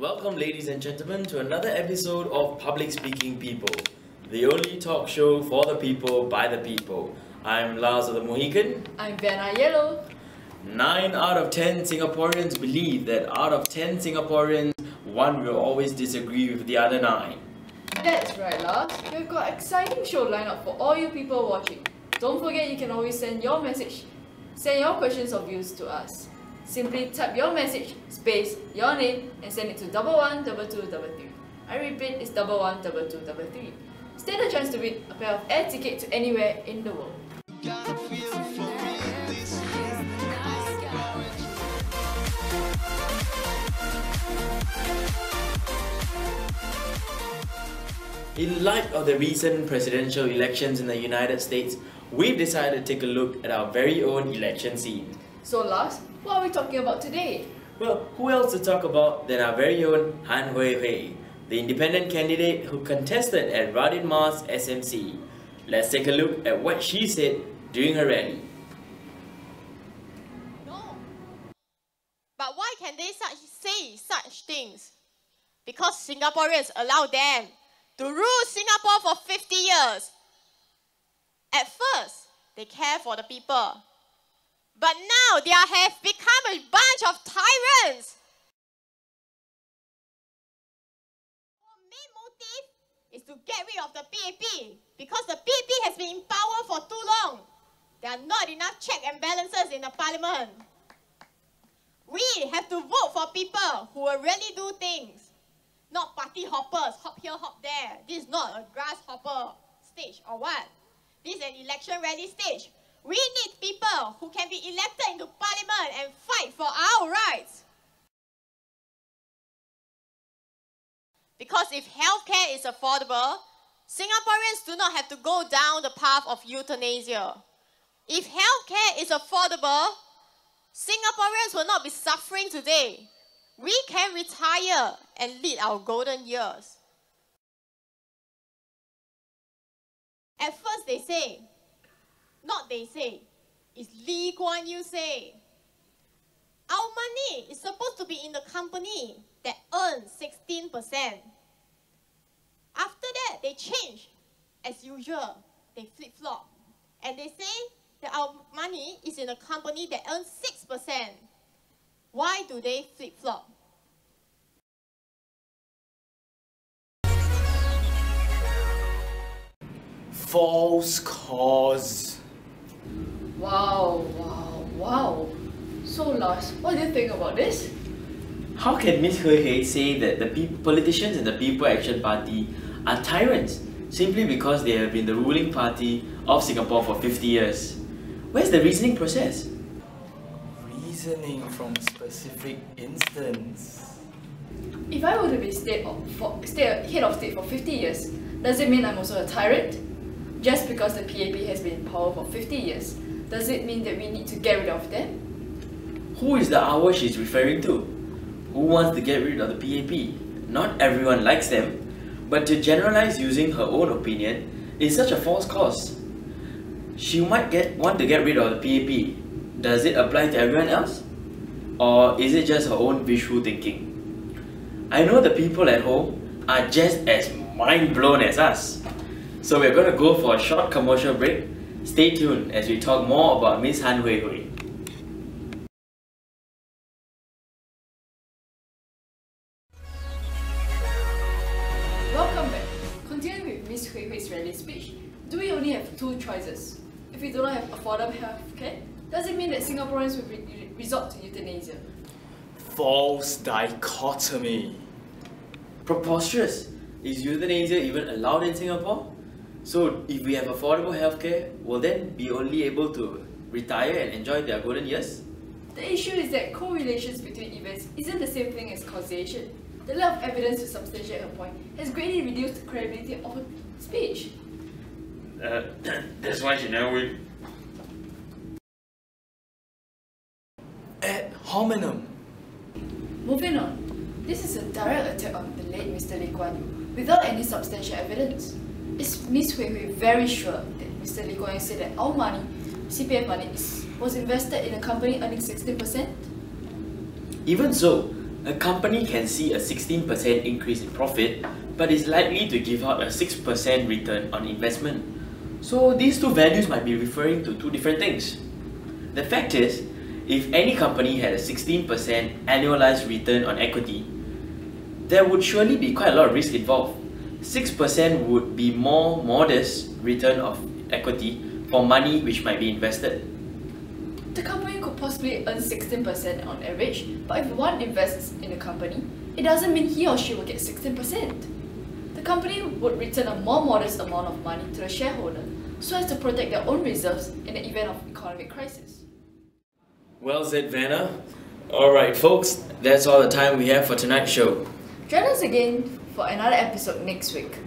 Welcome, ladies and gentlemen, to another episode of Public Speaking People, the only talk show for the people, by the people. I'm Lars of the Mohican. I'm Vanna Yellow. 9 out of 10 Singaporeans believe that out of 10 Singaporeans, one will always disagree with the other 9. That's right, Lars. We've got an exciting show lined up for all you people watching. Don't forget you can always send your questions or views to us. Simply type your message, space, your name, and send it to 112233. I repeat, it's 112233. Stand a chance to win a pair of air tickets to anywhere in the world. In light of the recent presidential elections in the United States, we've decided to take a look at our very own election scene. So Lars, what are we talking about today? Well, who else to talk about than our very own Han Hui Hui, the independent candidate who contested at Radin Mas SMC. Let's take a look at what she said during her rally. No. But why can they say such things? Because Singaporeans allow them to rule Singapore for 50 years. At first, they care for the people. But now they have become a bunch of tyrants. Our main motive is to get rid of the PAP because the PAP has been in power for too long. There are not enough checks and balances in the parliament. We have to vote for people who will really do things, not party hoppers, hop here, hop there. This is not a grasshopper stage or what. This is an election rally stage. We need people who can be elected into parliament and fight for our rights. Because if healthcare is affordable, Singaporeans do not have to go down the path of euthanasia. If healthcare is affordable, Singaporeans will not be suffering today. We can retire and lead our golden years. At first they say, it's Lee Kuan Yew say. Our money is supposed to be in the company that earns 16%. After that, they change. As usual, they flip-flop. And they say that our money is in a company that earns 6%. Why do they flip-flop? False cause. Wow. So Lars, what do you think about this? How can Ms Hui Hui say that the politicians in the People Action Party are tyrants simply because they have been the ruling party of Singapore for 50 years? Where's the reasoning process? Reasoning from specific instance. If I were to be head of state for 50 years, does it mean I'm also a tyrant? Just because the PAP has been in power for 50 years, does it mean that we need to get rid of them? Who is the hour she's referring to? Who wants to get rid of the PAP? Not everyone likes them, but to generalize using her own opinion is such a false cause. She might want to get rid of the PAP. Does it apply to everyone else? Or is it just her own wishful thinking? I know the people at home are just as mind blown as us. So we're going to go for a short commercial break. Stay tuned as we talk more about Ms Han Hui Hui. Welcome back. Continuing with Ms Hui Hui's rally speech, do we only have two choices? If we do not have affordable healthcare, does it mean that Singaporeans will resort to euthanasia? False dichotomy. Preposterous. Is euthanasia even allowed in Singapore? So if we have affordable healthcare, will then be only able to retire and enjoy their golden years? The issue is that correlations between events isn't the same thing as causation. The lack of evidence to substantiate her point has greatly reduced the credibility of her speech. That's why she never win. Ad hominem. Moving on, this is a direct attack on the late Mr. Lee Kuan Yew without any substantial evidence. Is Ms Hui Hui very sure that Mr. Lee Kuan Yew said that our money, CPF money, was invested in a company earning 16%? Even so, A company can see a 16% increase in profit, but is likely to give out a 6% return on investment. So these two values might be referring to two different things. The fact is, if any company had a 16% annualized return on equity, there would surely be quite a lot of risk involved. 6% would be more modest return of equity for money which might be invested. The company could possibly earn 16% on average, but if one invests in a company, it doesn't mean he or she will get 16%. The company would return a more modest amount of money to the shareholder so as to protect their own reserves in the event of economic crisis. Well said, Vanna. Alright folks, that's all the time we have for tonight's show. Join us again for another episode next week.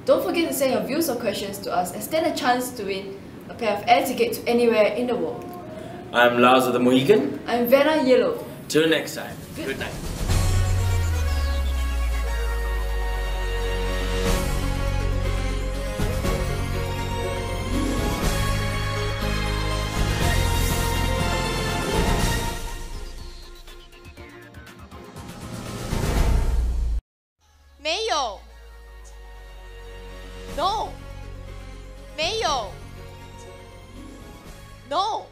Don't forget to send your views or questions to us and stand a chance to win a pair of air tickets to anywhere in the world. I'm Lars of the Mohican. I'm Vanna Yellow. Till next time. Good night. 没有 No 没有 No